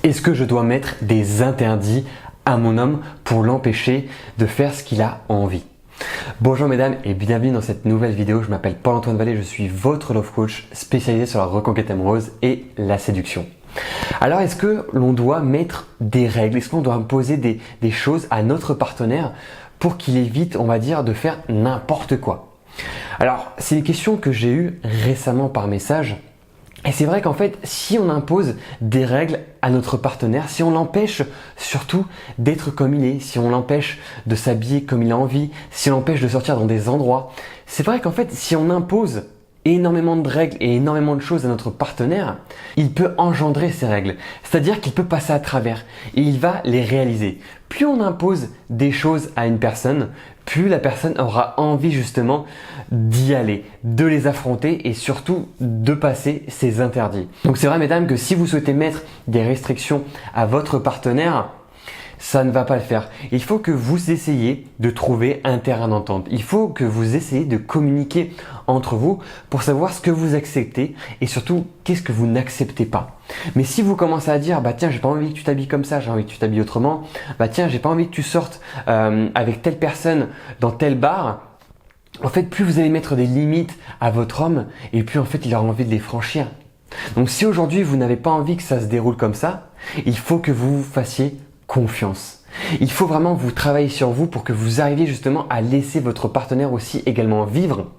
Est-ce que je dois mettre des interdits à mon homme pour l'empêcher de faire ce qu'il a envie? Bonjour mesdames et bienvenue dans cette nouvelle vidéo. Je m'appelle Paul-Antoine Vallée, je suis votre love coach spécialisé sur la reconquête amoureuse et la séduction. Alors est-ce que l'on doit mettre des règles? Est-ce qu'on doit imposer des choses à notre partenaire pour qu'il évite, on va dire, de faire n'importe quoi? Alors c'est une question que j'ai eue récemment par message. Et c'est vrai qu'en fait, si on impose des règles à notre partenaire, si on l'empêche surtout d'être comme il est, si on l'empêche de s'habiller comme il a envie, si on l'empêche de sortir dans des endroits, c'est vrai qu'en fait, si on impose énormément de règles et énormément de choses à notre partenaire, il peut engendrer ces règles. C'est-à-dire qu'il peut passer à travers et il va les réaliser. Plus on impose des choses à une personne, plus la personne aura envie justement d'y aller, de les affronter et surtout de passer ses interdits. Donc c'est vrai mesdames que si vous souhaitez mettre des restrictions à votre partenaire, ça ne va pas le faire. Il faut que vous essayiez de trouver un terrain d'entente. Il faut que vous essayiez de communiquer entre vous pour savoir ce que vous acceptez et surtout qu'est-ce que vous n'acceptez pas. Mais si vous commencez à dire bah tiens j'ai pas envie que tu t'habilles comme ça, j'ai envie que tu t'habilles autrement, bah tiens j'ai pas envie que tu sortes avec telle personne dans tel bar, en fait plus vous allez mettre des limites à votre homme et plus en fait il aura envie de les franchir. Donc si aujourd'hui vous n'avez pas envie que ça se déroule comme ça, il faut que vous fassiez confiance. Il faut vraiment vous travailler sur vous pour que vous arriviez justement à laisser votre partenaire aussi également vivre.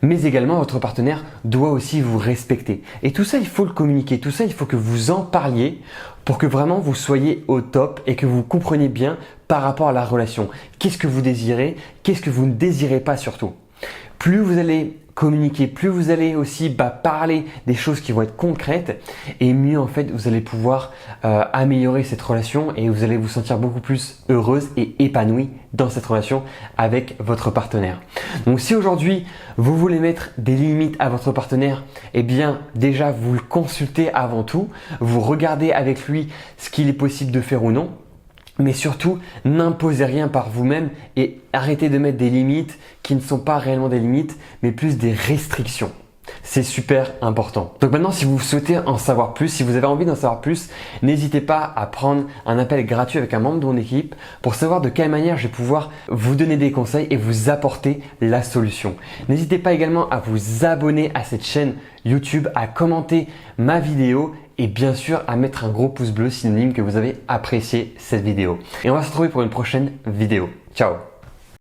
Mais également votre partenaire doit aussi vous respecter. Et tout ça, il faut le communiquer. Tout ça, il faut que vous en parliez pour que vraiment vous soyez au top et que vous compreniez bien par rapport à la relation. Qu'est-ce que vous désirez? Qu'est-ce que vous ne désirez pas surtout? Plus vous allez communiquer, plus vous allez aussi parler des choses qui vont être concrètes et mieux en fait vous allez pouvoir améliorer cette relation et vous allez vous sentir beaucoup plus heureuse et épanouie dans cette relation avec votre partenaire. Donc si aujourd'hui vous voulez mettre des limites à votre partenaire, eh bien déjà vous le consultez avant tout, vous regardez avec lui ce qu'il est possible de faire ou non. Mais surtout, n'imposez rien par vous-même et arrêtez de mettre des limites qui ne sont pas réellement des limites, mais plus des restrictions. C'est super important. Donc maintenant, si vous souhaitez en savoir plus, si vous avez envie d'en savoir plus, n'hésitez pas à prendre un appel gratuit avec un membre de mon équipe pour savoir de quelle manière je vais pouvoir vous donner des conseils et vous apporter la solution. N'hésitez pas également à vous abonner à cette chaîne YouTube, à commenter ma vidéo et bien sûr à mettre un gros pouce bleu synonyme que vous avez apprécié cette vidéo. Et on va se retrouver pour une prochaine vidéo. Ciao!